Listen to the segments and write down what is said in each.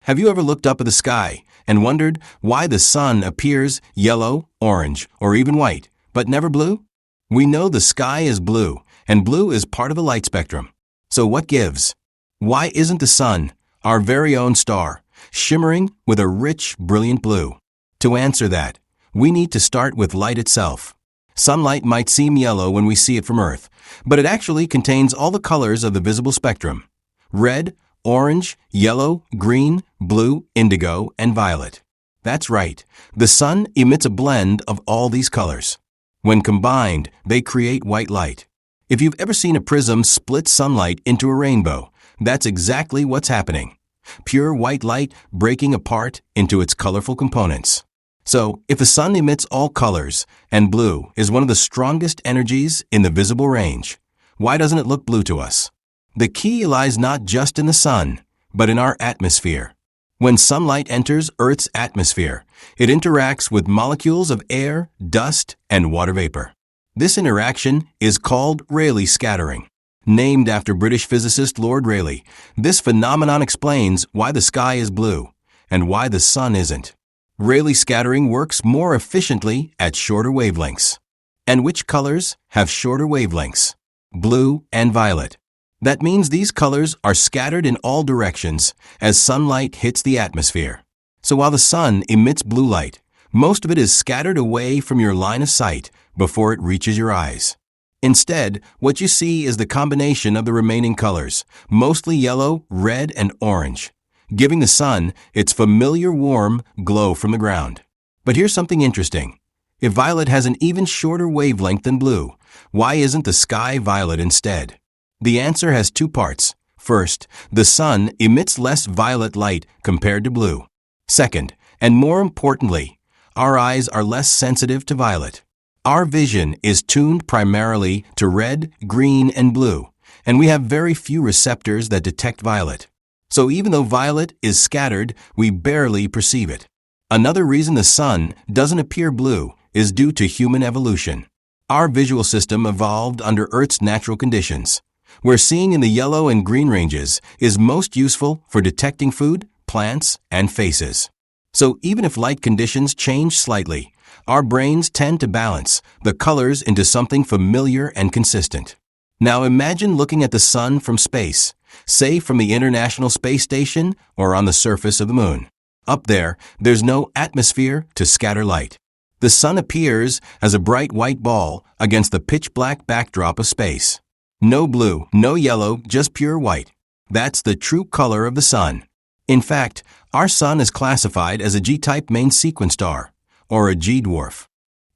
Have you ever looked up at the sky and wondered why the sun appears yellow, orange, or even white, but never blue? We know the sky is blue, and blue is part of the light spectrum. So what gives? Why isn't the sun, our very own star, shimmering with a rich, brilliant blue? To answer that, we need to start with light itself. Sunlight might seem yellow when we see it from Earth, but it actually contains all the colors of the visible spectrum: red, orange, yellow, green, blue, indigo, and violet. That's right, the sun emits a blend of all these colors. When combined, they create white light. If you've ever seen a prism split sunlight into a rainbow, that's exactly what's happening. Pure white light breaking apart into its colorful components. So, if the sun emits all colors, and blue is one of the strongest energies in the visible range, why doesn't it look blue to us? The key lies not just in the sun, but in our atmosphere. When sunlight enters Earth's atmosphere, it interacts with molecules of air, dust, and water vapor. This interaction is called Rayleigh scattering. Named after British physicist Lord Rayleigh, this phenomenon explains why the sky is blue and why the sun isn't. Rayleigh scattering works more efficiently at shorter wavelengths. And which colors have shorter wavelengths? Blue and violet. That means these colors are scattered in all directions as sunlight hits the atmosphere. So while the sun emits blue light, most of it is scattered away from your line of sight before it reaches your eyes. Instead, what you see is the combination of the remaining colors, mostly yellow, red, and orange, giving the sun its familiar warm glow from the ground. But here's something interesting. If violet has an even shorter wavelength than blue, why isn't the sky violet instead? The answer has two parts. First, the sun emits less violet light compared to blue. Second, and more importantly, our eyes are less sensitive to violet. Our vision is tuned primarily to red, green, and blue, and we have very few receptors that detect violet. So even though violet is scattered, we barely perceive it. Another reason the sun doesn't appear blue is due to human evolution. Our visual system evolved under Earth's natural conditions, where seeing in the yellow and green ranges is most useful for detecting food, plants, and faces. So even if light conditions change slightly, our brains tend to balance the colors into something familiar and consistent. Now imagine looking at the sun from space, say from the International Space Station or on the surface of the moon. Up there, there's no atmosphere to scatter light. The sun appears as a bright white ball against the pitch-black backdrop of space. No blue, no yellow, just pure white. That's the true color of the sun. In fact, our sun is classified as a G-type main sequence star, or a G-dwarf.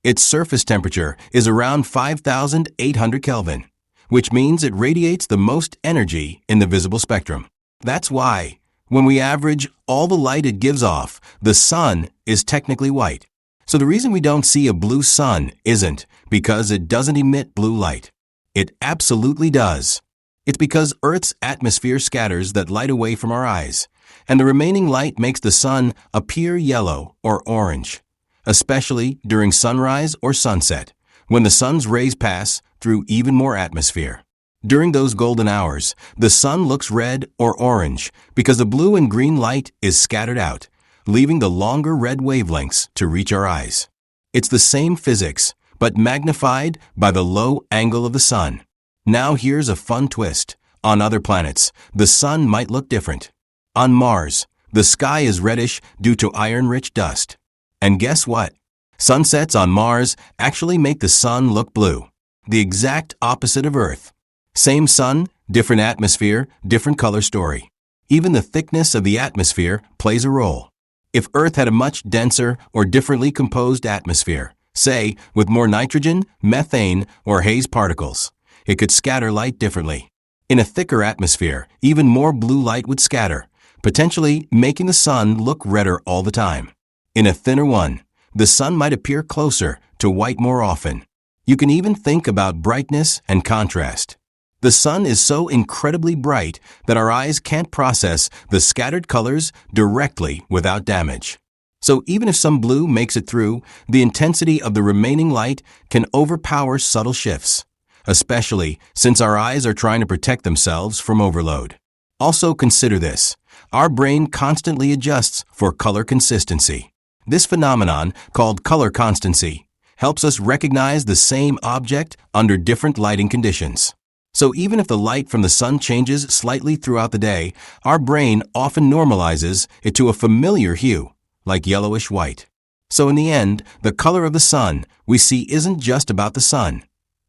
Its surface temperature is around 5,800 Kelvin, which means it radiates the most energy in the visible spectrum. That's why, when we average all the light it gives off, the sun is technically white. So the reason we don't see a blue sun isn't because it doesn't emit blue light. It absolutely does. It's because Earth's atmosphere scatters that light away from our eyes, and the remaining light makes the sun appear yellow or orange, especially during sunrise or sunset, when the sun's rays pass through even more atmosphere. During those golden hours, the sun looks red or orange because the blue and green light is scattered out, leaving the longer red wavelengths to reach our eyes. It's the same physics, but magnified by the low angle of the sun. Now here's a fun twist. On other planets, the sun might look different. On Mars, the sky is reddish due to iron-rich dust. And guess what? Sunsets on Mars actually make the sun look blue, the exact opposite of Earth. Same sun, different atmosphere, different color story. Even the thickness of the atmosphere plays a role. If Earth had a much denser or differently composed atmosphere, say with more nitrogen, methane, or haze particles, it could scatter light differently. In a thicker atmosphere, even more blue light would scatter, potentially making the sun look redder all the time. In a thinner one, the sun might appear closer to white more often. You can even think about brightness and contrast. The sun is so incredibly bright that our eyes can't process the scattered colors directly without damage. So even if some blue makes it through, the intensity of the remaining light can overpower subtle shifts, especially since our eyes are trying to protect themselves from overload. Also consider this. Our brain constantly adjusts for color consistency. This phenomenon, called color constancy, helps us recognize the same object under different lighting conditions. So even if the light from the sun changes slightly throughout the day, our brain often normalizes it to a familiar hue, like yellowish white. So in the end, the color of the sun we see isn't just about the sun.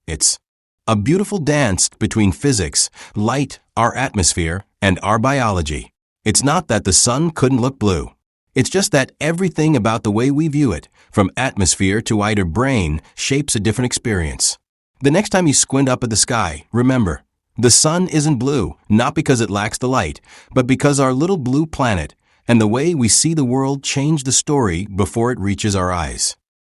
It's a beautiful dance between physics, light, our atmosphere, and our biology. It's not that the sun couldn't look blue. It's just that everything about the way we view it, from atmosphere to either brain, shapes a different experience. The next time you squint up at the sky, remember, the sun isn't blue, not because it lacks the light, but because our little blue planet and the way we see the world change the story before it reaches our eyes.